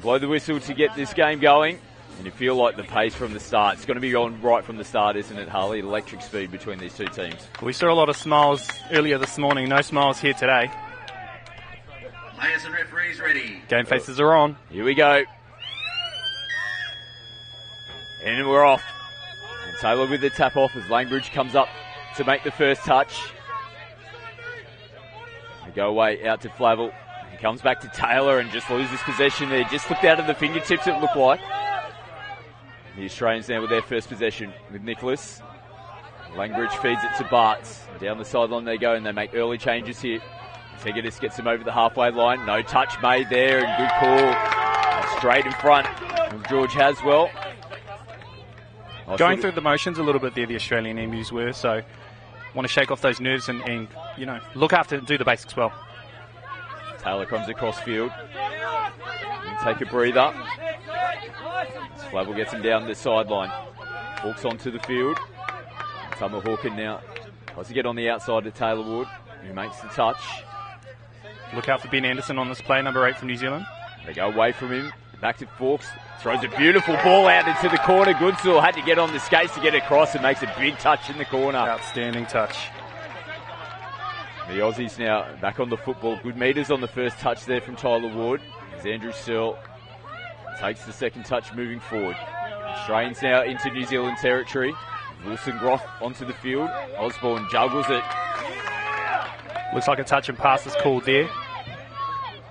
blow the whistle to get this game going. And you feel like the pace from the start, it's going to be going right from the start, isn't it, Harley? Electric speed between these two teams. We saw a lot of smiles earlier this morning. No smiles here today. Players and referees ready. Game faces are on. Here we go. And we're off. And Taylor with the tap off as Langbridge comes up to make the first touch. They go away out to Flavel. He comes back to Taylor and just loses possession there. Just slipped out of the fingertips, it looked like. The Australians now with their first possession with Nicholas. Langbridge feeds it to Bartz. Down the sideline they go and they make early changes here. Tegidis gets him over the halfway line. No touch made there and good call. Straight in front of George Haswell. Going through the motions a little bit there, the Australian Emus were, so want to shake off those nerves and you know, look after and do the basics well. Taylor comes across field. And take a breather. Flavel gets him down the sideline. Walks onto the field. Summer Hawken now tries to get on the outside of Taylor Wood, who makes the touch. Look out for Ben Anderson on this play, number 8 from New Zealand. They go away from him. Back to Fawkes. Throws a beautiful ball out into the corner. Goodsall had to get on the skates to get across and makes a big touch in the corner. Outstanding touch. The Aussies now back on the football. Good meters on the first touch there from Tyler Ward. As Andrew Searle takes the second touch moving forward. Australians now into New Zealand territory. Wilson Groff onto the field. Osborne juggles it. Looks like a touch and pass is called there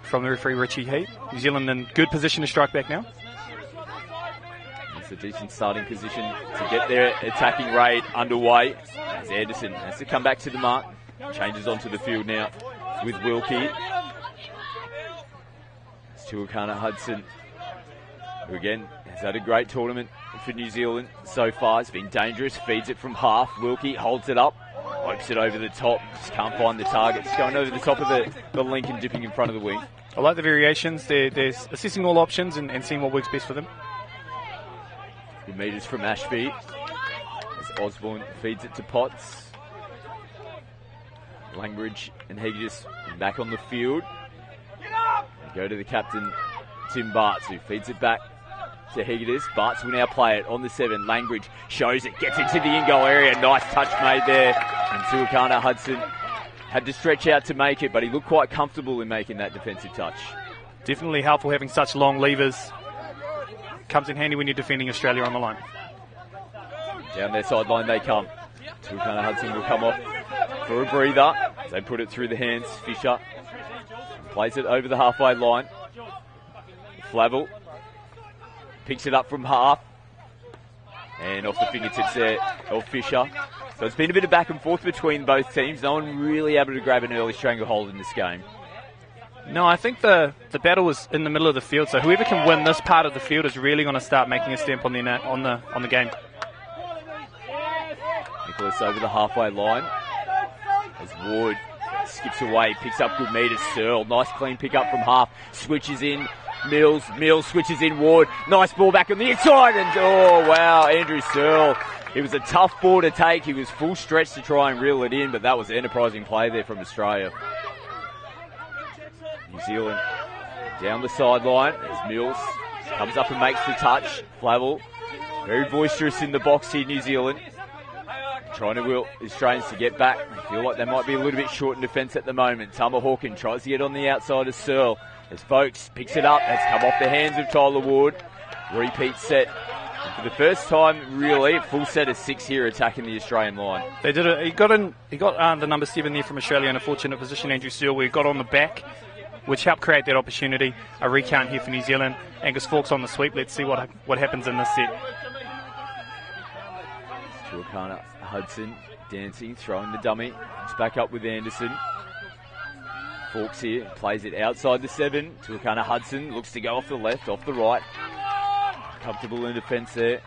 from the referee Richie Heat. New Zealand in good position to strike back now. It's a decent starting position to get their attacking raid underway. As Anderson has to come back to the mark. Changes onto the field now with Wilkie. It's Tuakana Hudson, who again has had a great tournament for New Zealand so far. It's been dangerous, feeds it from half. Wilkie holds it up, hopes it over the top, just can't find the target. Just going over the top of the link and dipping in front of the wing. I like the variations. They're assessing all options and seeing what works best for them. Good meters from Ashby as Osborne feeds it to Potts. Langbridge and Hegedus back on the field. They go to the captain, Tim Bartz, who feeds it back to Hegedus. Bartz will now play it on the 7. Langbridge shows it, gets into the in-goal area. Nice touch made there. And Tuakana Hudson had to stretch out to make it, but he looked quite comfortable in making that defensive touch. Definitely helpful having such long levers. Comes in handy when you're defending Australia on the line. Down their sideline they come. Tuakana Hudson will come off for a breather. They put it through the hands. Fisher plays it over the halfway line. Flavel picks it up from half. And off the fingertips there of Fisher. So it's been a bit of back and forth between both teams. No one really able to grab an early stranglehold in this game. No, I think the battle was in the middle of the field. So whoever can win this part of the field is really going to start making a stamp on the game. Nicholas over the halfway line. As Ward skips away, picks up good meters. Searle, nice clean pick up from half. Switches in. Mills switches in. Ward, nice ball back on the inside. And oh wow, Andrew Searle. It was a tough ball to take. He was full stretch to try and reel it in, but that was enterprising play there from Australia. New Zealand down the sideline as Mills comes up and makes the touch. Flavel, very boisterous in the box here, New Zealand. Trying to will Australians to get back. I feel like they might be a little bit short in defence at the moment. Tama Hawken tries to get on the outside of Searle. As Folks picks it up. That's come off the hands of Tyler Ward. Repeat set. And for the first time, really, full set of 6 here attacking the Australian line. They did it. He got the number 7 there from Australia in a fortunate position, Andrew Searle, where he got on the back, which helped create that opportunity. A recount here for New Zealand. Angus Fawkes on the sweep. Let's see what happens in this set. Tuakana Hudson dancing, throwing the dummy. It's back up with Anderson. Fawkes here, plays it outside the 7. Tuakana Hudson looks to go off the left, off the right. Comfortable in defence there.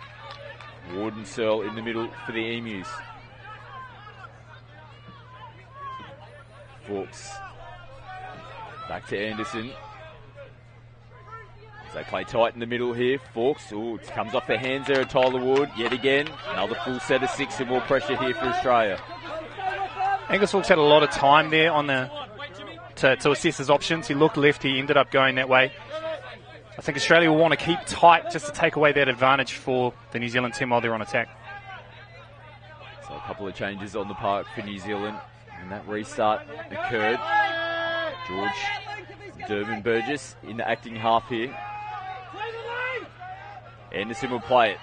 Ward and Searle in the middle for the Emus. Fawkes back to Anderson. As they play tight in the middle here. Fawkes, it comes off the hands there of Tyler Ward yet again. Another full set of 6 and more pressure here for Australia. Angus Fawkes had a lot of time there on to assess his options. He looked left, he ended up going that way. I think Australia will want to keep tight just to take away that advantage for the New Zealand team while they're on attack. So a couple of changes on the park for New Zealand, and that restart occurred. George Durbin Burgess in the acting half here. Anderson will play it.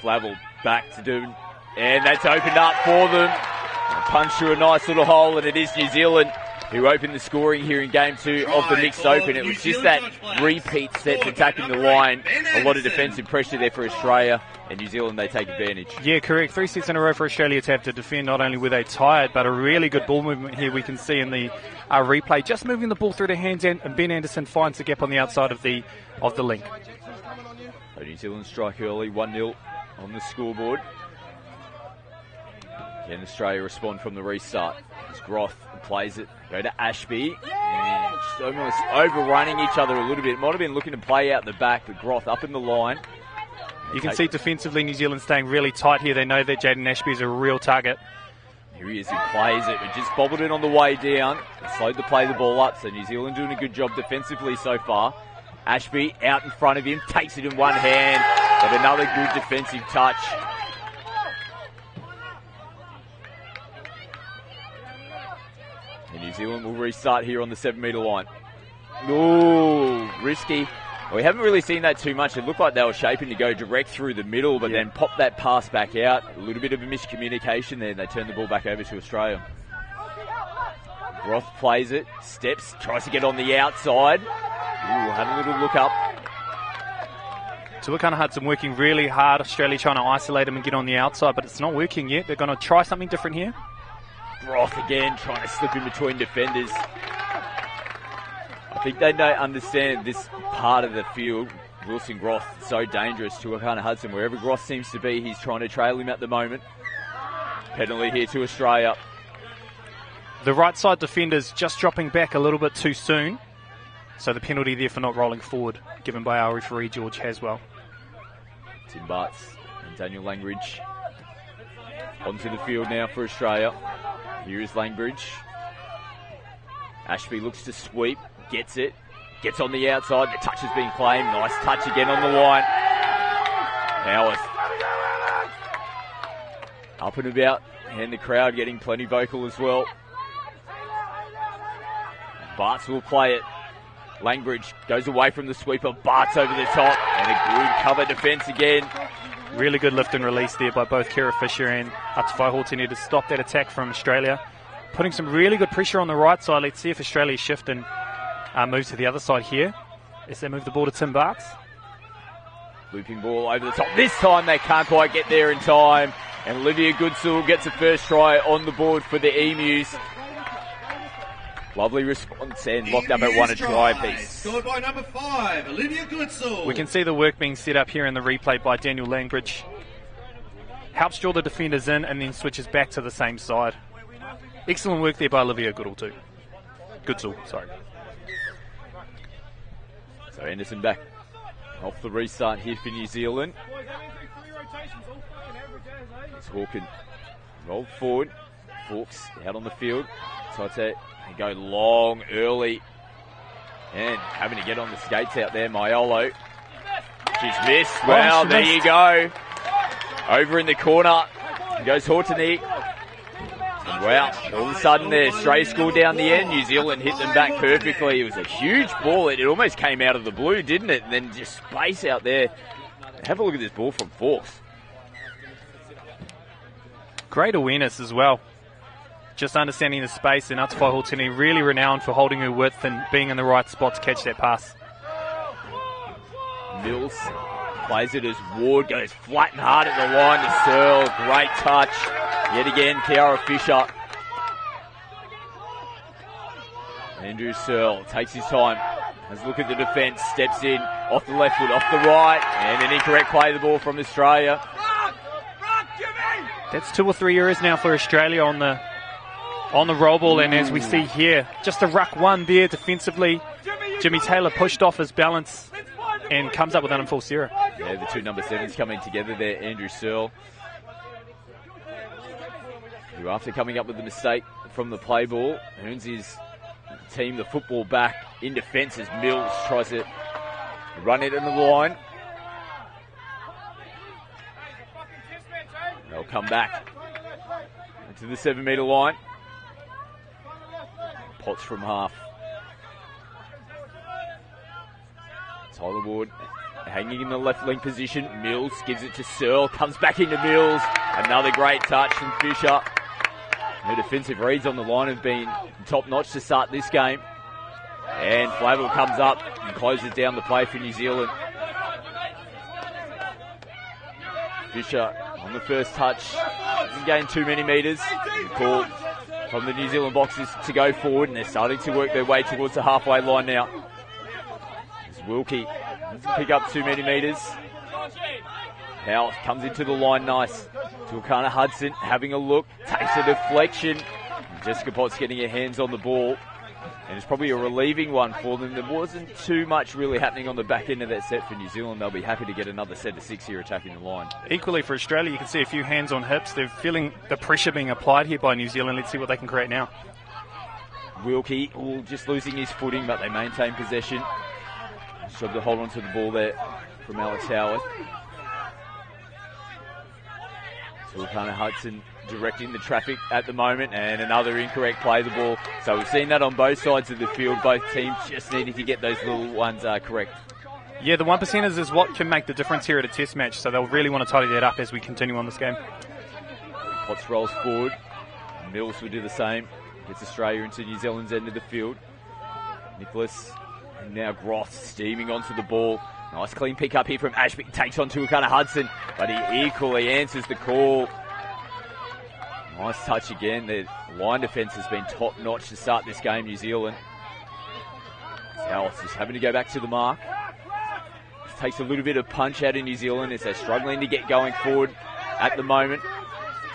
Flavel back to Durbin, and that's opened up for them. Punch through a nice little hole, and it is New Zealand who opened the scoring here in Game 2 of the Mixed Open. It was just that repeat sets attacking the line. A lot of defensive pressure there for Australia, and New Zealand, they take advantage. Yeah, correct. 3 sets in a row for Australia to have to defend. Not only were they tired, but a really good ball movement here we can see in the replay. Just moving the ball through their hands, and Ben Anderson finds the gap on the outside of the link. So New Zealand strike early, 1-0 on the scoreboard. Can Australia respond from the restart? As Groth plays it, go to Ashby. And just almost overrunning each other a little bit. Might have been looking to play out the back, but Groth up in the line. You can see defensively New Zealand staying really tight here. They know that Jaden Ashby is a real target. Here he is, he plays it, but just bobbled it on the way down. Slowed to play the ball up, so New Zealand doing a good job defensively so far. Ashby out in front of him, takes it in one hand, but another good defensive touch. And New Zealand will restart here on the 7-metre line. Ooh, risky. Well, we haven't really seen that too much. It looked like they were shaping to go direct through the middle, but then pop that pass back out. A little bit of a miscommunication there, and they turn the ball back over to Australia. Roth plays it, steps, tries to get on the outside. Ooh, had a little look up. Tuakana Hudson working really hard. Australia trying to isolate him and get on the outside, but it's not working yet. They're going to try something different here. Groth again trying to slip in between defenders. I think they don't understand this part of the field. Wilson Groth so dangerous to Tuakana Hudson. Wherever Groth seems to be, he's trying to trail him at the moment. Penalty here to Australia. The right side defenders just dropping back a little bit too soon. So the penalty there for not rolling forward, given by our referee George Haswell. Tim Bartz and Daniel Langridge onto the field now for Australia. Here is Langridge. Ashby looks to sweep, gets it, gets on the outside. The touch has been claimed. Nice touch again on the line. Now it's up and about, and the crowd getting plenty vocal as well. Bartz will play it. Langridge goes away from the sweeper. Bartz over the top, and a good cover defence again. Really good lift and release there by both Kira Fisher and Atawai Hortini to stop that attack from Australia. Putting some really good pressure on the right side. Let's see if Australia shift and move to the other side here as they move the ball to Tim Bartz. Looping ball over the top. This time they can't quite get there in time. And Olivia Goodsall gets a first try on the board for the Emus. Lovely response and locked up at one a try piece. Scored by number 5, Olivia Goodsall. We can see the work being set up here in the replay by Daniel Langridge. Helps draw the defenders in and then switches back to the same side. Excellent work there by Olivia Goodsall. Sorry. So Anderson back off the restart here for New Zealand. It's Hawken rolled forward. Fawkes out on the field. Tate, they go long early. And having to get on the skates out there, Maiolo. She's missed. Well, there you go. Over in the corner goes Hortony. And wow, all of a sudden there, Australia scored down the end. New Zealand hit them back perfectly. It was a huge ball. It almost came out of the blue, didn't it? And then just space out there. Have a look at this ball from Fawkes. Great awareness as well. Just understanding the space, and Atawai Hortini really renowned for holding her width and being in the right spot to catch that pass. Mills plays it as Ward goes flat and hard at the line to Searle. Great touch. Yet again, Kiara Fisher. Andrew Searle takes his time. Has a look at the defence, steps in, off the left foot, off the right, and an incorrect play of the ball from Australia. That's 2 or 3 errors now for Australia on the roll ball, and as we see here, just a ruck one there defensively. Jimmy Taylor pushed off his balance and comes up with an unforced error. Yeah, the two number 7s coming together there. Andrew Searle, who after coming up with the mistake from the play ball, earns his team the football back in defence as Mills tries to Run it in the line. They'll come back into the 7 metre line. Potts from half. Tyler Ward hanging in the left wing position. Mills gives it to Searle. Comes back into Mills. Another great touch from Fisher. The defensive reads on the line have been top notch to start this game. And Flavel comes up and closes down the play for New Zealand. Fisher on the first touch. Doesn't gain too many metres. The call from the New Zealand boxers to go forward, and they're starting to work their way towards the halfway line now. As Wilkie doesn't pick up too many metres. Now comes into the line nice. Tuakana Hudson having a look, takes a deflection. Jessica Potts getting her hands on the ball. And it's probably a relieving one for them. There wasn't too much really happening on the back end of that set for New Zealand. They'll be happy to get another set of 6 here attacking the line. Equally for Australia, you can see a few hands on hips. They're feeling the pressure being applied here by New Zealand. Let's see what they can create now. Wilkie just losing his footing, but they maintain possession. Struggled to hold on to the ball there from Alex Howard. Tuakana Hudson directing the traffic at the moment, and another incorrect play of the ball. So we've seen that on both sides of the field. Both teams just needing to get those little ones correct. Yeah, the 1%ers is what can make the difference here at a test match, so they'll really want to tidy that up as we continue on this game. Potts rolls forward. Mills will do the same. Gets Australia into New Zealand's end of the field. Nicholas and now Groth steaming onto the ball. Nice clean pick up here from Ashby. Takes on Tuakana Hudson, but he equally answers the call. Nice touch again. The line defence has been top notch to start this game, New Zealand. South just having to go back to the mark. This takes a little bit of punch out of New Zealand as they're struggling to get going forward at the moment.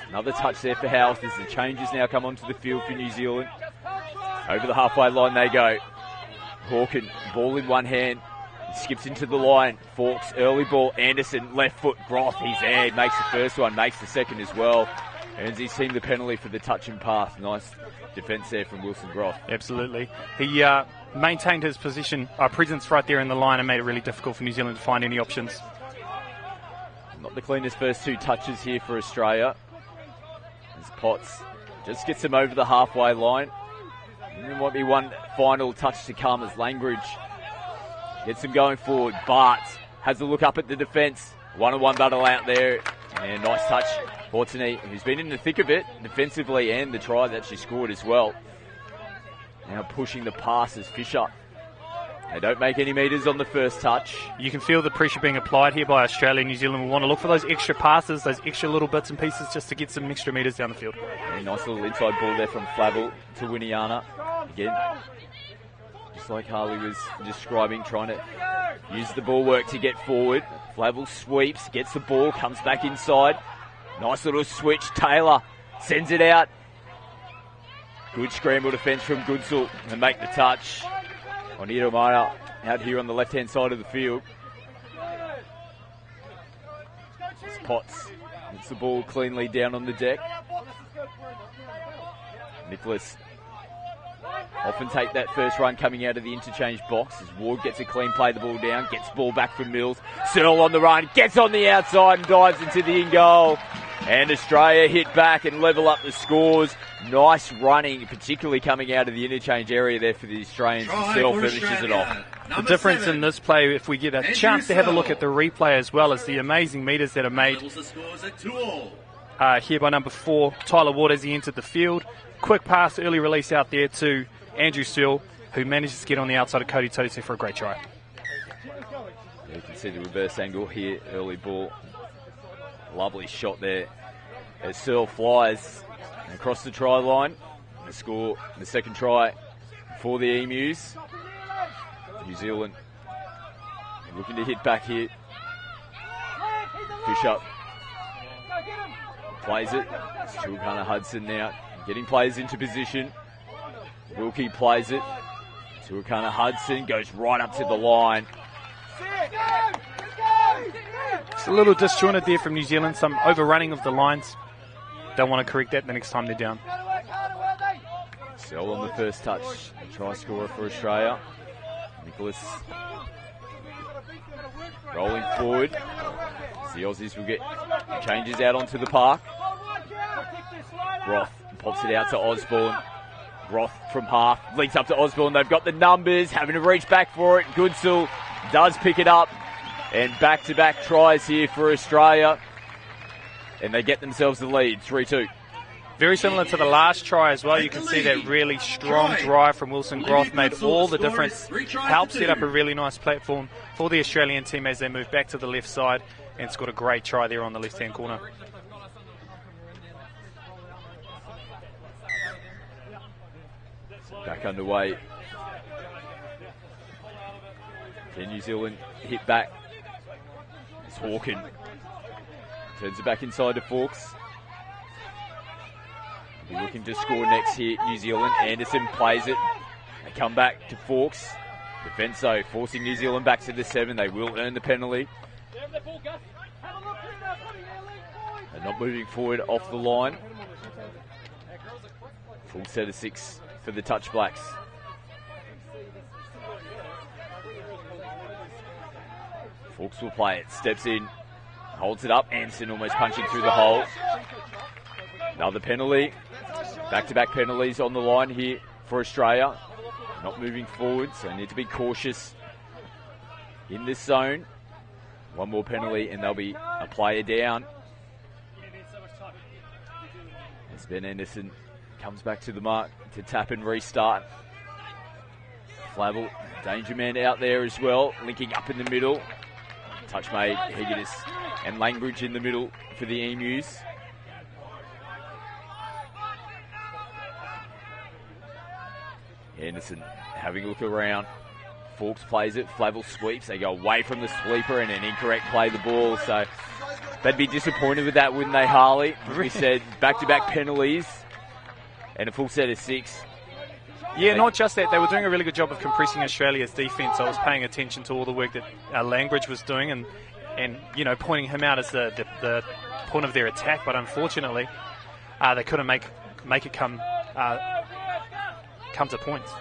Another touch there for House as the changes now come onto the field for New Zealand. Over the halfway line they go. Hawken, ball in one hand. Skips into the line. Forks, early ball. Anderson, left foot. Groth, he's there. Makes the first one, makes the second as well. Earns his team the penalty for the touch and pass. Nice defence there from Wilson Groth. Absolutely. He maintained his presence right there in the line and made it really difficult for New Zealand to find any options. Not the cleanest first two touches here for Australia. As Potts just gets him over the halfway line. And there might be one final touch to come as Langridge gets him going forward. Bart has a look up at the defence. 1-on-1 battle out there. And nice touch. Fortuny, who's been in the thick of it defensively, and the try that she scored as well. Now pushing the passes, Fisher. They don't make any metres on the first touch. You can feel the pressure being applied here by Australia. New Zealand will want to look for those extra passes, those extra little bits and pieces just to get some extra metres down the field. And nice little inside ball there from Flavel to Winiana. Again, just like Harley was describing, trying to use the ball work to get forward. Flavel sweeps, gets the ball, comes back inside. Nice little switch. Taylor sends it out. Good scramble defence from Goodsall to make the touch. On Iromaya out here on the left-hand side of the field. It's Potts gets the ball cleanly down on the deck. Nicholas often take that first run coming out of the interchange box as Ward gets a clean play, the ball down, gets the ball back from Mills. Searle on the run, gets on the outside and dives into the in-goal. And Australia hit back and level up the scores. Nice running, particularly coming out of the interchange area there for the Australians. Searle finishes it off. The difference in this play, if we get a chance to have a look at the replay as well, as the amazing metres that are made here by number 4, Tyler Ward, as he entered the field. Quick pass, early release out there to Andrew Searle, who manages to get on the outside of Cody Tose for a great try. Yeah, you can see the reverse angle here, early ball. Lovely shot there as Searle flies across the try line. The score, the second try for the Emus. New Zealand looking to hit back here. Fisher plays it. It's Tuakana Hudson now getting players into position. Wilkie plays it. Tuakana Hudson goes right up to the line. It's a little disjointed there from New Zealand, some overrunning of the lines. Don't want to correct that the next time they're down. Searle on the first touch, try scorer for Australia. Nicholas Rolling forward. The Aussies will get changes out onto the park. Roth pops it out to Osborne. Roth from half, leads up to Osborne. They've got the numbers, having to reach back for it. Goodsell does pick it up. And back-to-back tries here for Australia. And they get themselves the lead, 3-2. Very similar to the last try as well. You can see that really strong drive from Wilson Groth made all the difference. Helped set up a really nice platform for the Australian team as they move back to the left side and scored a great try there on the left-hand corner. Back underway. Can New Zealand hit back? It's Hawken. Turns it back inside to Fawkes. Be looking to score next here, New Zealand. Anderson plays it. They come back to Fawkes. Defence though, forcing New Zealand back to the 7. They will earn the penalty. They're not moving forward off the line. Full set of 6 for the Touch Blacks. Fawkes will play it, steps in, holds it up. Anderson almost punching through the hole. Another penalty. Back-to-back penalties on the line here for Australia. Not moving forward, so they need to be cautious in this zone. One more penalty and there'll be a player down. As Ben Anderson comes back to the mark to tap and restart. Flavel, danger man out there as well, linking up in the middle. Touch made, Higgins and Langbridge in the middle for the Emus. Anderson having a look around. Fawkes plays it, Flavel sweeps. They go away from the sweeper and an incorrect play the ball. So they'd be disappointed with that, wouldn't they, Harley? We said back-to-back penalties and a full set of 6. Yeah, not just that. They were doing a really good job of compressing Australia's defence. I was paying attention to all the work that Langbridge was doing and you know, pointing him out as the point of their attack. But unfortunately, they couldn't make it come to points.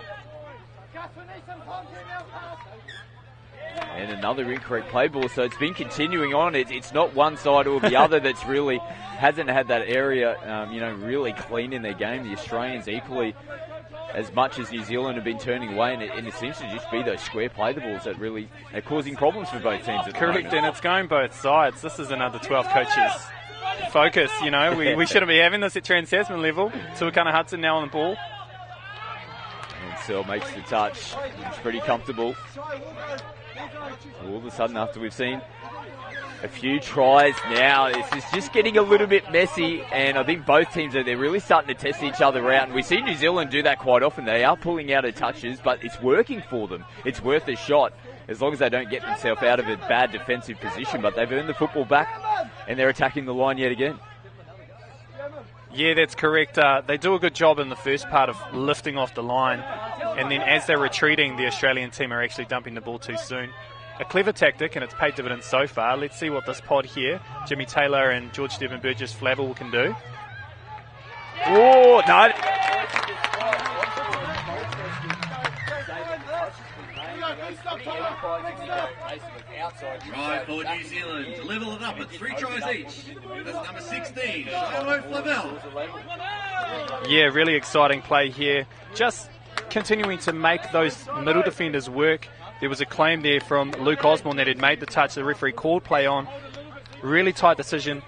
And another incorrect play ball, so it's been continuing on. It's not one side or the other that's really hasn't had that area, really clean in their game. The Australians equally as much as New Zealand have been turning away, and it seems to just be those square play the balls that really are causing problems for both teams. Correct, and it's going both sides. This is another 12 coaches focus. You know, we shouldn't be having this at Trans-Tasman level. Tuakana Hudson now on the ball. And Searle makes the touch. It's pretty comfortable. All of a sudden, after we've seen a few tries now, it's just getting a little bit messy, and I think both teams they're really starting to test each other out. And we see New Zealand do that quite often. They are pulling out of touches, but it's working for them. It's worth a shot as long as they don't get themselves out of a bad defensive position. But they've earned the football back, and they're attacking the line yet again. Yeah, that's correct. They do a good job in the first part of lifting off the line, and then as they're retreating, the Australian team are actually dumping the ball too soon. A clever tactic, and it's paid dividends so far. Let's see what this pod here, Jimmy Taylor and George Stephen Burgess Flavel, can do. Oh, no. Try for New Zealand to level it up at 3 tries each. That's number 16, Charlo Flavel. Yeah, really exciting play here. Just continuing to make those middle defenders work. There was a claim there from Luke Osborne that had made the touch. The referee called play on. Really tight decision,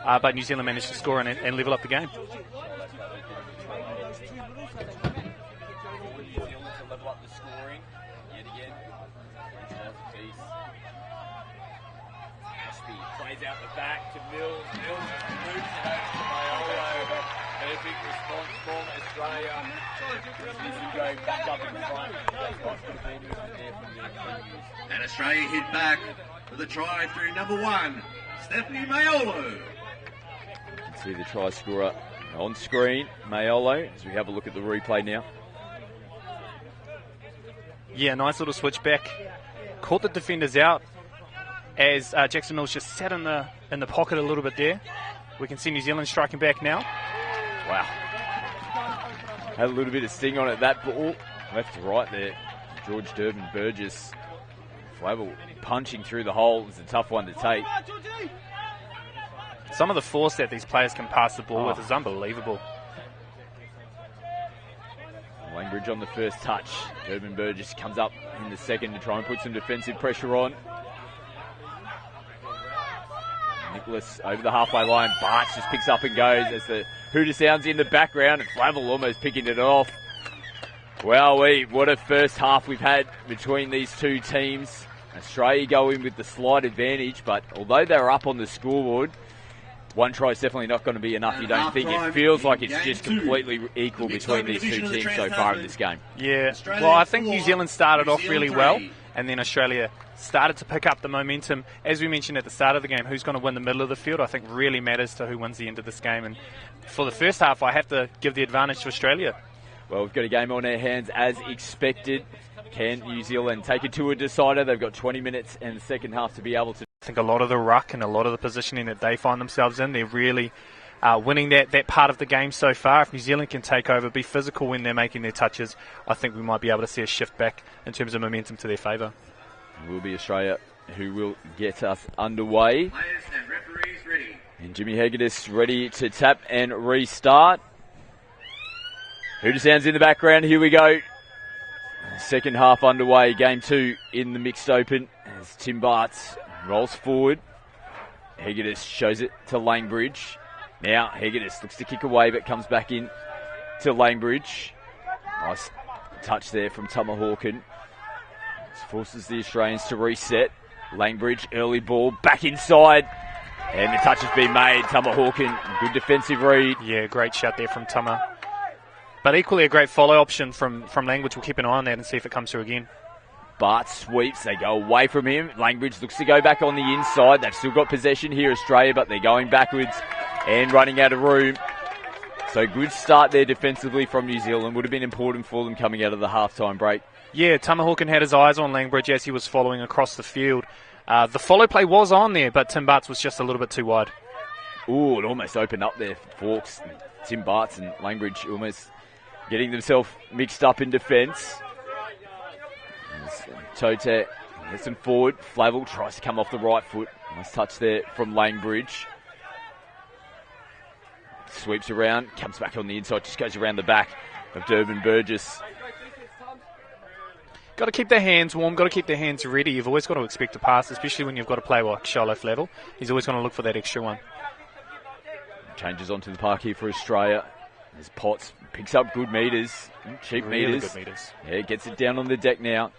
but New Zealand managed to score and level up the game. Plays out the back to Mills. Mills moves it over to Maiolo. Perfect response from Australia. This will go back up in front. And Australia hit back with a try through number 1, Stephanie Maiolo. You can see the try scorer on screen, Maiolo, as we have a look at the replay now. Yeah, nice little switch back. Caught the defenders out as Jackson Mills just sat in the pocket a little bit there. We can see New Zealand striking back now. Wow. Had a little bit of sting on it. That ball left to right there. George Durbin Burgess Flavel punching through the hole is a tough one to take. Some of the force that these players can pass the ball with is unbelievable. Langbridge on the first touch. Urban Burgess comes up in the second to try and put some defensive pressure on. Nicholas over the halfway line. Bartz just picks up and goes as the hooter sounds in the background, and Flavel almost picking it off. Well, what a first half we've had between these two teams. Australia go in with the slight advantage, but although they're up on the scoreboard, one try is definitely not going to be enough, you don't think? It feels like it's just completely equal between these two teams so far in this game. Yeah, well, I think New Zealand started off really well, and then Australia started to pick up the momentum. As we mentioned at the start of the game, who's going to win the middle of the field, I think really matters to who wins the end of this game. And for the first half, I have to give the advantage to Australia. Well, we've got a game on our hands as expected. Can New Zealand take it to a decider? They've got 20 minutes in the second half to be able to. I think a lot of the ruck and a lot of the positioning that they find themselves in, they're really winning that part of the game so far. If New Zealand can take over, be physical when they're making their touches, I think we might be able to see a shift back in terms of momentum to their favour. It will be Australia who will get us underway. Players and referees ready. And Jimmy Hegedus ready to tap and restart. Hooter sounds in the background. Here we go. Second half underway. Game 2 in the mixed open as Tim Bartz rolls forward. Hegedus shows it to Langbridge. Now Hegedus looks to kick away but comes back in to Langbridge. Nice touch there from Tomahawken. Forces the Australians to reset. Langbridge, early ball, back inside. And the touch has been made. Tomahawken, good defensive read. Yeah, great shot there from Tama. But equally a great follow option from Langbridge. We'll keep an eye on that and see if it comes through again. Bart sweeps, they go away from him. Langbridge looks to go back on the inside. They've still got possession here, Australia, but they're going backwards and running out of room. So good start there defensively from New Zealand. Would have been important for them coming out of the halftime break. Yeah, Tomahawken had his eyes on Langbridge as he was following across the field. The follow play was on there, but Tim Bartz was just a little bit too wide. Ooh, it almost opened up there for Forks. Tim Bartz and Langbridge almost getting themselves mixed up in defence. Tote gets him forward. Flavel tries to come off the right foot. Nice touch there from Langbridge. Sweeps around, comes back on the inside, just goes around the back of Durban Burgess. Got to keep their hands warm, got to keep their hands ready. You've always got to expect a pass, especially when you've got a player like Charlotte Flavel. He's always going to look for that extra one. Changes onto the park here for Australia. As Potts picks up good metres, cheap really metres. Good metres. Yeah, gets it down on the deck now.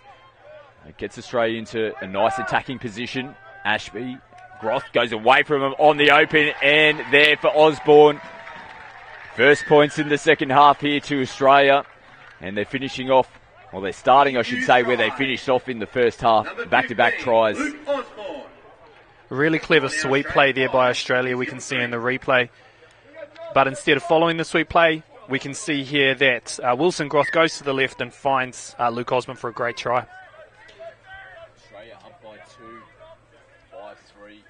It gets Australia into a nice attacking position. Ashby, Groth goes away from him on the open, and there for Osborne. First points in the second half here to Australia, and they're finishing off, well, they're starting, I should say, where they finished off in the first half. Back-to-back tries. Really clever sweep play there by Australia, we can see in the replay. But instead of following the sweep play, we can see here that Wilson Groth goes to the left and finds Luke Osborne for a great try. Australia up by 2, 5-3.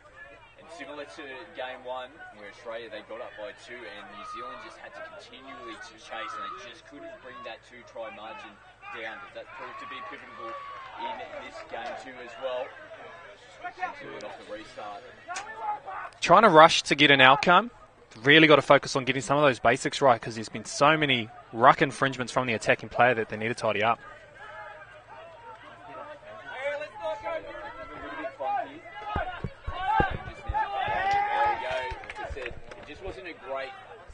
And similar to game 1, where Australia, they got up by 2 and New Zealand just had to continually to chase, and they just couldn't bring that 2-try margin down. Does that prove to be pivotal in this game 2 as well? To it off the restart. Trying to rush to get an outcome. Really got to focus on getting some of those basics right, because there's been so many ruck infringements from the attacking player that they need to tidy up. Wasn't a great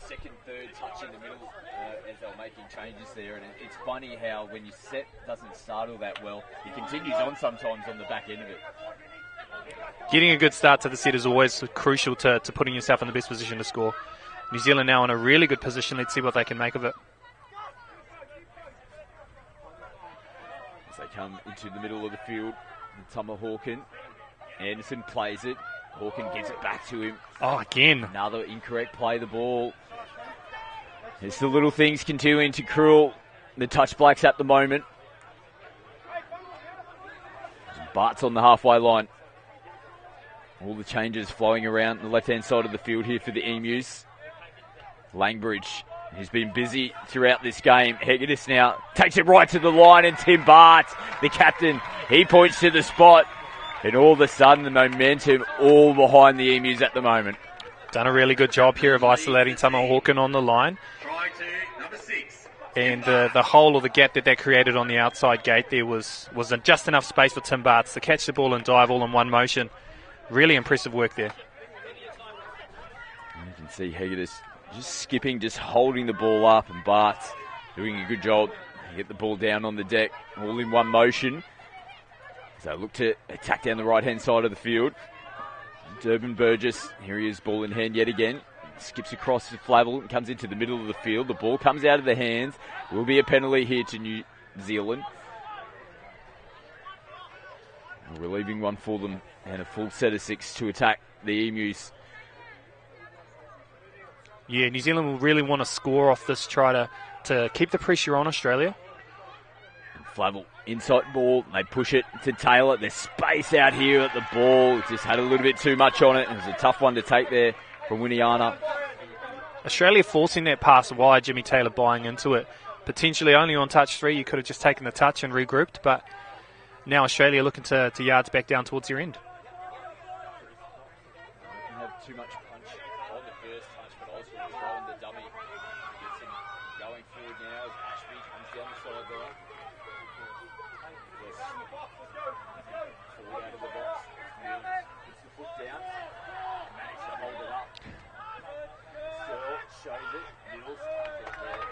second, third touch in the middle as they were making changes there, and it's funny how when your set doesn't start all that well, it continues on sometimes on the back end of it. Getting a good start to the set is always crucial to putting yourself in the best position to score. New Zealand now in a really good position. Let's see what they can make of it. As they come into the middle of the field, Tomahawken, Anderson plays it. Hawken gives it back to him. Oh, again. Another incorrect play the ball. It's the little things continuing to cruel the touch blacks at the moment. Bart's on the halfway line. All the changes flowing around the left-hand side of the field here for the Emus. Langbridge He's been busy throughout this game. Hegedus now takes it right to the line, and Tim Bart, the captain, he points to the spot. And all of a sudden, the momentum all behind the Emus at the moment. Done a really good job here of isolating Tama Hawken on the line. Try to number 6. And the hole or the gap that created on the outside gate there was just enough space for Tim Barts to catch the ball and dive all in one motion. Really impressive work there. You can see Hegedus just skipping, just holding the ball up, and Bart's doing a good job to get the ball down on the deck, all in one motion. So look to attack down the right-hand side of the field. Durban Burgess, here he is, ball in hand yet again. Skips across to Flavel and comes into the middle of the field. The ball comes out of the hands. Will be a penalty here to New Zealand. We're leaving one for them and a full set of 6 to attack the Emus. Yeah, New Zealand will really want to score off this, try to keep the pressure on Australia. Flavel, inside ball, they push it to Taylor. There's space out here at the ball. Just had a little bit too much on it. It was a tough one to take there from Winiana. Australia forcing that pass wide, Jimmy Taylor buying into it. Potentially only on touch 3, you could have just taken the touch and regrouped, but now Australia looking to yards back down towards your end. Have too much punch on the first touch, but also throwing the dummy. Gets him going forward now as Ashby comes down the sideline. Yes. Forward out of the box. Mills puts the foot down. Managed to hold it up. Searle shows it. Mills comes out there.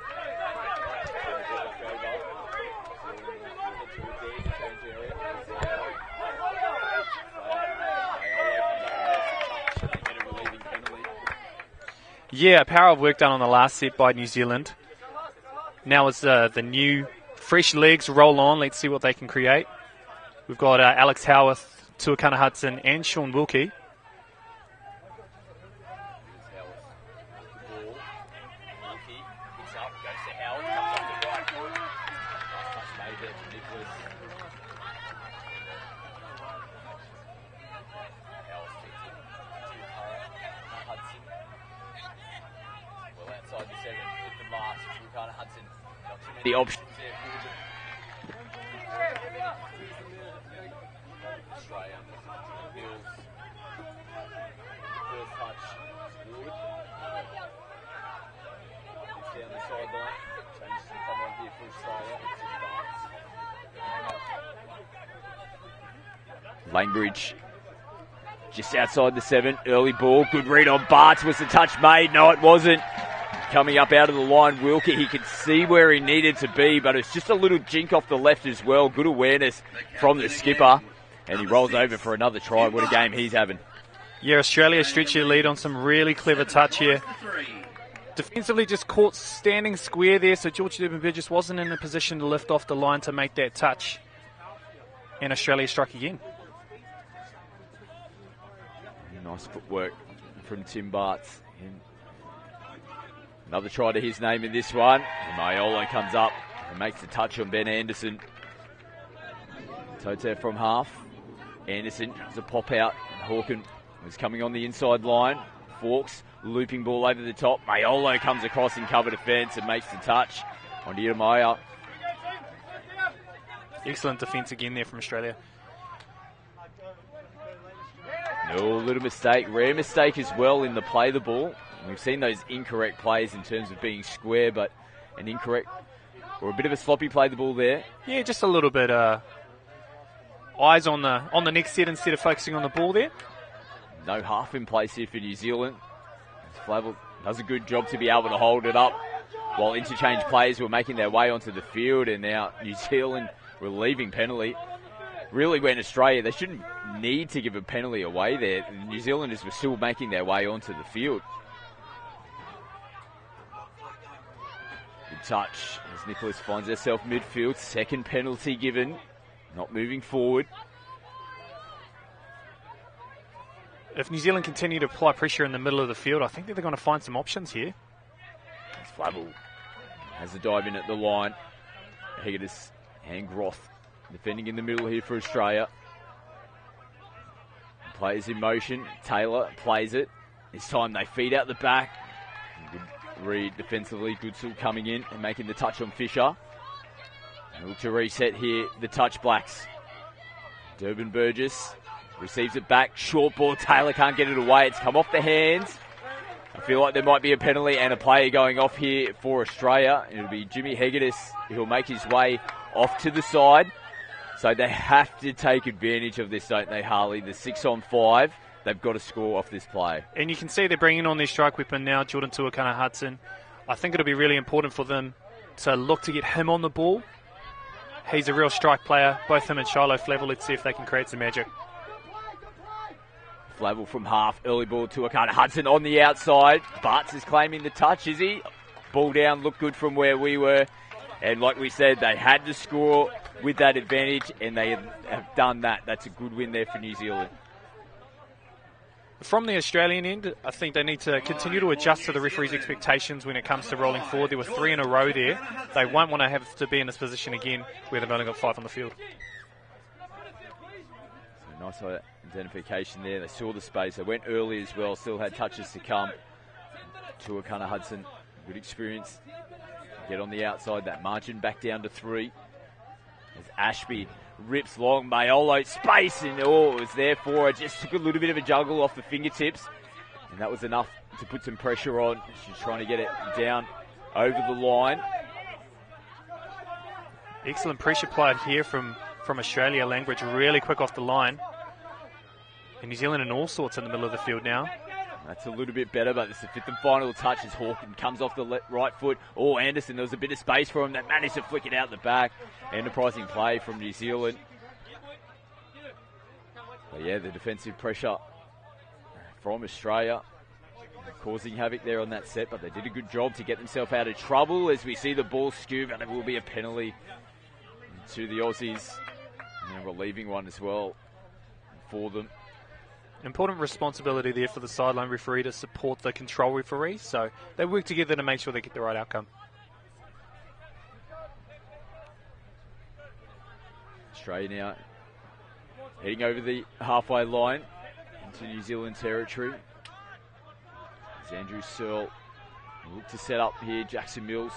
Yeah, power of work done on the last set by New Zealand. Now as the new fresh legs roll on, let's see what they can create. We've got Alex Howarth, Tuakana Hudson and Sean Wilkie. The option. Australia. Mills. First touch. Wood. Down the sideline. Changes to come on here for Australia. Langbridge. Just outside the 7. Early ball. Good read on Barts. Was the touch made? No, it wasn't. Coming up out of the line, Wilkie, he could see where he needed to be, but it's just a little jink off the left as well. Good awareness from the skipper, and he rolls over for another try. What a game he's having. Yeah, Australia stretch their lead on some really clever touch here. Defensively just caught standing square there, so George Durban Burgess wasn't in a position to lift off the line to make that touch. And Australia struck again. Nice footwork from Tim Barts. Another try to his name in this one. And Maiolo comes up and makes the touch on Ben Anderson. Tote from half. Anderson has a pop out. Hawken was coming on the inside line. Fawkes, looping ball over the top. Maiolo comes across in cover defence and makes the touch on Ieremia. Excellent defence again there from Australia. No little mistake. Rare mistake as well in the play the ball. We've seen those incorrect plays in terms of being square, but an incorrect or a bit of a sloppy play the ball there. Yeah, just a little bit eyes on the next set instead of focusing on the ball there. No half in place here for New Zealand. Flavel does a good job to be able to hold it up while interchange players were making their way onto the field, and now New Zealand were leaving penalty. Really went Australia. They shouldn't need to give a penalty away there. The New Zealanders were still making their way onto the field. Good touch as Nicholas finds herself midfield. Second penalty given. Not moving forward. If New Zealand continue to apply pressure in the middle of the field, I think that they're going to find some options here. Flavel has the dive in at the line. Hegedus and Groth defending in the middle here for Australia. Players in motion. Taylor plays it. This time they feed out the back. Good read defensively. Goodsall coming in and making the touch on Fisher. Look to reset here, the touch Blacks. Durban Burgess receives it back. Short ball, Taylor can't get it away. It's come off the hands. I feel like there might be a penalty and a player going off here for Australia. It'll be Jimmy Hegedus who'll make his way off to the side. So they have to take advantage of this, don't they, Harley? The 6-on-5. They've got to score off this play. And you can see they're bringing on their strike weapon now, Jordan Tuakana-Hudson. I think it'll be really important for them to look to get him on the ball. He's a real strike player, both him and Shiloh Flavel. Let's see if they can create some magic. Flavel from half, early ball to Tuakana-Hudson on the outside. Bartz is claiming the touch, is he? Ball down, looked good from where we were. And like we said, they had to score with that advantage, and they have done that. That's a good win there for New Zealand. From the Australian end, I think they need to continue to adjust to the referee's expectations when it comes to rolling forward. There were 3 in a row there. They won't want to have to be in this position again where they've only got 5 on the field. So nice identification there. They saw the space. They went early as well. Still had touches to come. Tuakana-Hudson, good experience. Get on the outside. That margin back down to 3. As Ashby rips long, Mayolo space, and it was there for it. Just took a little bit of a juggle off the fingertips, and that was enough to put some pressure on. She's trying to get it down over the line. Excellent pressure applied here from Australia. Langridge really quick off the line. And New Zealand in all sorts in the middle of the field now. That's a little bit better, but it's the 5th and final touch as Hawken comes off the right foot. Oh, Anderson, there was a bit of space for him that managed to flick it out the back. Enterprising play from New Zealand. But yeah, the defensive pressure from Australia causing havoc there on that set, but they did a good job to get themselves out of trouble as we see the ball scoop, and there will be a penalty to the Aussies. And a relieving one as well for them. Important responsibility there for the sideline referee to support the control referee, so they work together to make sure they get the right outcome. Australia now heading over the halfway line into New Zealand territory. As Andrew Searle look to set up here. Jackson Mills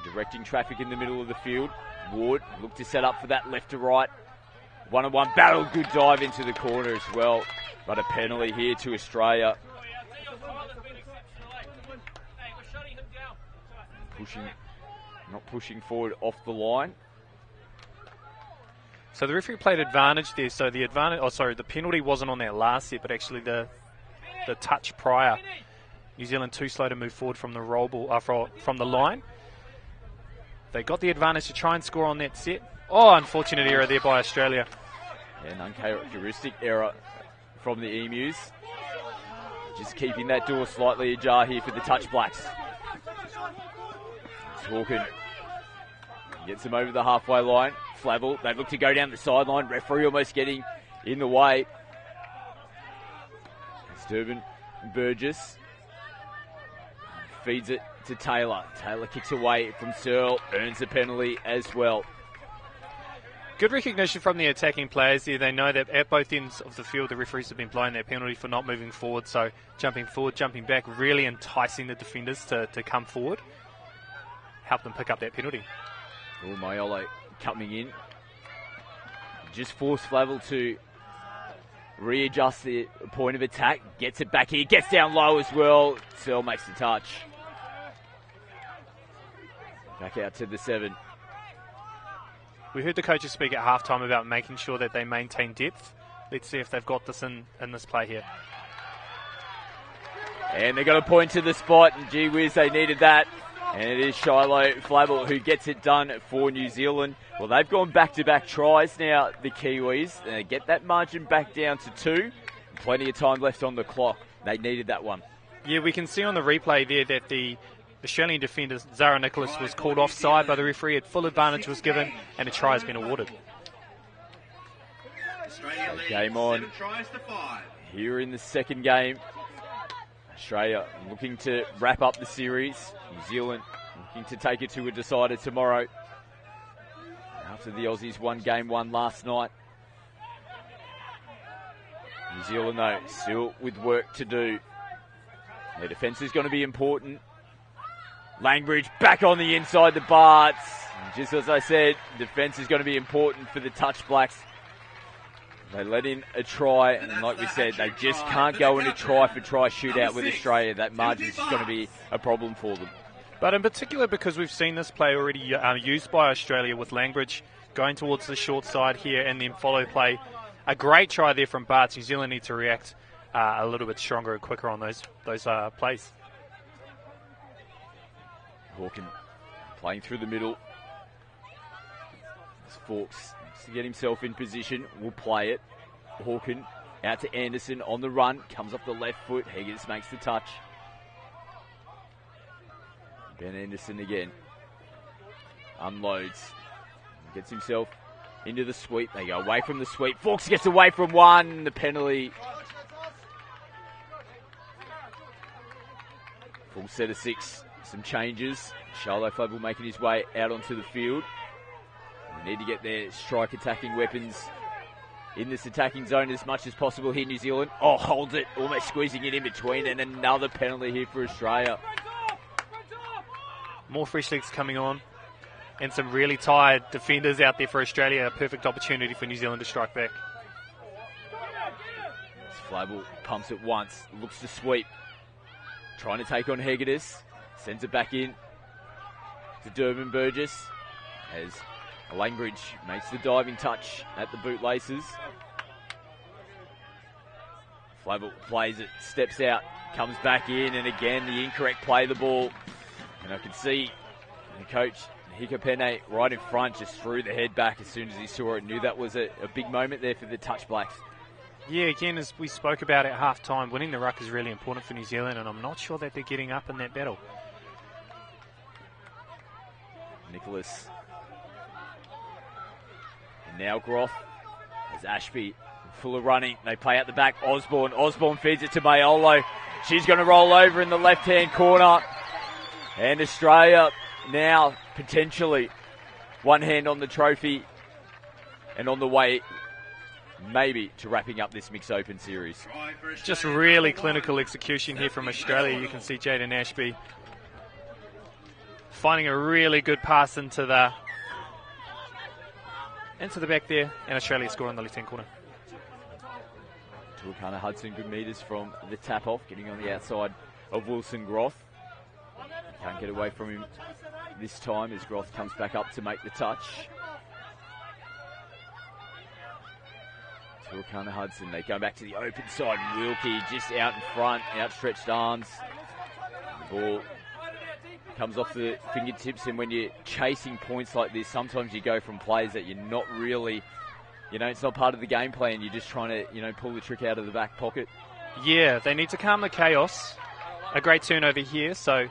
directing traffic in the middle of the field. Ward look to set up for that left to right. 1-on-1 battle, good dive into the corner as well. But a penalty here to Australia. Not pushing forward off the line. So the referee played advantage there. So the the penalty wasn't on that last set, but actually the touch prior. New Zealand too slow to move forward from the roll ball from the line. They got the advantage to try and score on that set. Oh, unfortunate error there by Australia. Yeah, an uncharacteristic error from the Emus. Just keeping that door slightly ajar here for the touch Blacks. Hawken gets him over the halfway line. Flavel, they look to go down the sideline. Referee almost getting in the way. Durban Burgess feeds it to Taylor. Taylor kicks away from Searle, earns a penalty as well. Good recognition from the attacking players here. They know that at both ends of the field, the referees have been blowing their penalty for not moving forward. So jumping forward, jumping back, really enticing the defenders to come forward. Help them pick up that penalty. Oh, Mayolo coming in. Just forced Flavel to readjust the point of attack. Gets it back here, gets down low as well. Searle makes the touch. Back out to the 7. We heard the coaches speak at halftime about making sure that they maintain depth. Let's see if they've got this in this play here. And they're going to point to the spot, and gee whiz, they needed that. And it is Shiloh Flavel who gets it done for New Zealand. Well, they've gone back-to-back tries now, the Kiwis. They get that margin back down to 2. Plenty of time left on the clock. They needed that one. Yeah, we can see on the replay there that the Australian defender, Zara Nicholas, was called offside by the referee. Full advantage was given, and a try has been awarded. Game on here in the second game. Australia looking to wrap up the series. New Zealand looking to take it to a decider tomorrow. After the Aussies won game 1 last night. New Zealand, though, still with work to do. Their defence is going to be important. Langbridge back on the inside the Barts. Just as I said, defence is going to be important for the Touch Blacks. They let in a try, and like we said, they just can't go in a try-for-try shootout with Australia. That margin is going to be a problem for them. But in particular, because we've seen this play already used by Australia with Langbridge going towards the short side here and then follow play. A great try there from Barts. New Zealand need to react a little bit stronger and quicker on those plays. Hawken playing through the middle. Fawkes to get himself in position, will play it. Hawken out to Anderson on the run, comes off the left foot. Higgins makes the touch. Ben Anderson again. Unloads. Gets himself into the sweep. They go away from the sweep. Fawkes gets away from one. The penalty. Full set of 6. Some changes. Charlo Flavel making his way out onto the field. We need to get their strike attacking weapons in this attacking zone as much as possible here, New Zealand. Oh, holds it, almost squeezing it in between, and another penalty here for Australia. More fresh legs coming on, and some really tired defenders out there for Australia. A perfect opportunity for New Zealand to strike back. Flavel pumps it once, looks to sweep. Trying to take on Hegedus, sends it back in to Durbin Burgess as Langbridge makes the diving touch at the bootlaces. Flavel plays it, steps out, comes back in, and again the incorrect play of the ball. And I could see the coach, Hikapene, right in front, just threw the head back as soon as he saw it. Knew that was a big moment there for the Touch Blacks. Yeah, again, as we spoke about at half-time, winning the ruck is really important for New Zealand, and I'm not sure that they're getting up in that battle. Nicholas. And now Groff as Ashby full of running. They play out the back. Osborne feeds it to Mayolo. She's going to roll over in the left-hand corner. And Australia now potentially one hand on the trophy and on the way maybe to wrapping up this Mixed Open series. Just really clinical execution here from Australia. You can see Jaden Ashby finding a really good pass into the back there, and Australia score on the left-hand corner. Tuakana Hudson, good meters from the tap-off, getting on the outside of Wilson Groth. Can't get away from him this time as Groth comes back up to make the touch. Tuakana Hudson, they go back to the open side. Wilkie just out in front, outstretched arms. The ball comes off the fingertips, and when you're chasing points like this, sometimes you go from plays that you're not really, it's not part of the game plan. You're just trying to, pull the trick out of the back pocket. Yeah, they need to calm the chaos. A great turnover here, so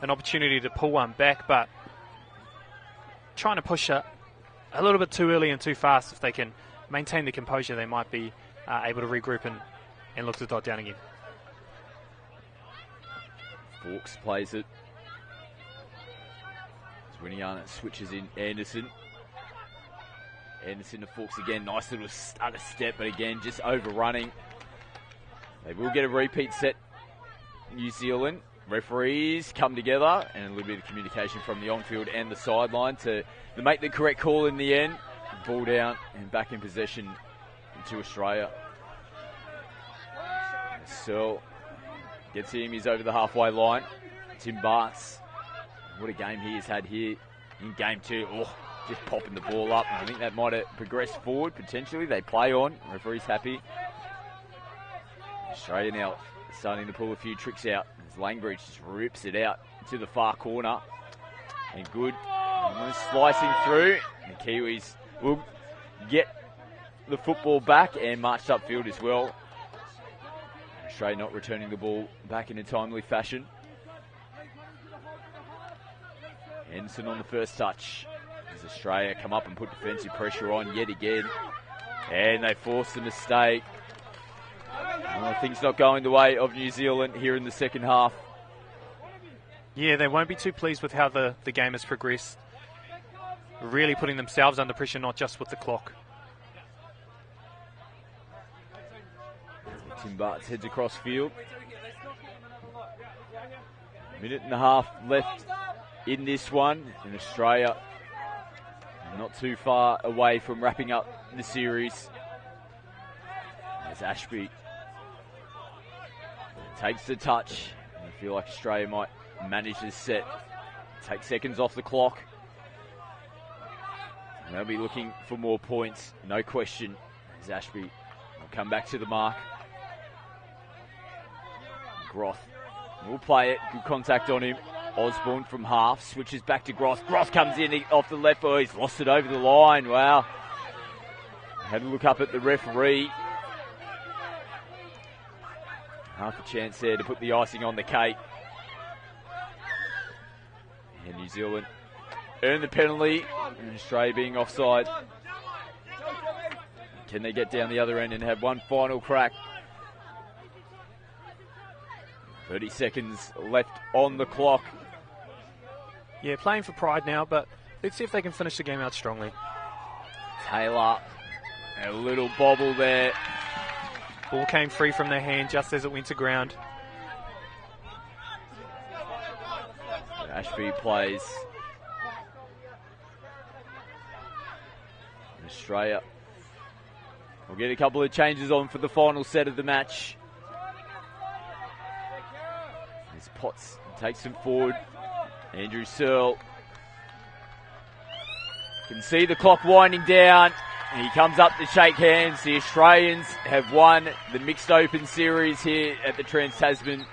an opportunity to pull one back, but trying to push a little bit too early and too fast. If they can maintain the composure, they might be able to regroup and look to dot down again. Fawkes plays it. Winiana switches in Anderson. Anderson to Fawkes again. Nice little stutter step, but again, just overrunning. They will get a repeat set, New Zealand. Referees come together, and a little bit of communication from the on-field and the sideline to make the correct call in the end. Ball down and back in possession to Australia. Searle gets him. He's over the halfway line. Tim Barts. What a game he has had here in game 2. Oh, just popping the ball up. I think that might have progressed forward potentially. They play on. Referee's happy. Australia now starting to pull a few tricks out. As Langbridge just rips it out to the far corner. And good. Almost slicing through. And the Kiwis will get the football back and marched upfield as well. Australia not returning the ball back in a timely fashion. Anderson on the first touch as Australia come up and put defensive pressure on yet again. And they force the mistake. Things not going the way of New Zealand here in the second half. Yeah, they won't be too pleased with how the game has progressed. Really putting themselves under pressure, not just with the clock. Tim Barts heads across field. Minute and a half left in this one, and Australia not too far away from wrapping up the series. As Ashby takes the touch, I feel like Australia might manage this set, take seconds off the clock. And they'll be looking for more points, no question, as Ashby will come back to the mark. Groth will play it, good contact on him. Osborne from half, switches back to Groth. Groth comes in off the left, oh, he's lost it over the line, wow. Had a look up at the referee. Half a chance there to put the icing on the cake. And New Zealand earn the penalty, and Australia being offside. Can they get down the other end and have one final crack? 30 seconds left on the clock. Yeah, playing for pride now, but let's see if they can finish the game out strongly. Taylor, a little bobble there. Ball came free from their hand just as it went to ground. Ashby plays. Australia will get a couple of changes on for the final set of the match. As Potts takes him forward. Andrew Searle can see the clock winding down. And he comes up to shake hands. The Australians have won the Mixed Open Series here at the Trans-Tasman.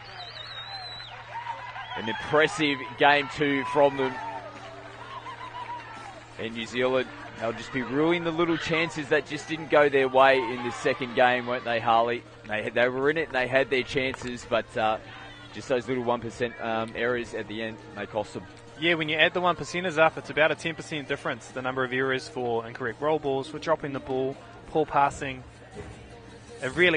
An impressive game 2 from them. And New Zealand, they'll just be ruining the little chances that just didn't go their way in the second game, weren't they, Harley? They were in it and they had their chances, but just those little 1% errors at the end, they cost them. Yeah, when you add the 1%ers up, it's about a 10% difference. The number of errors for incorrect roll balls, for dropping the ball, poor passing. It really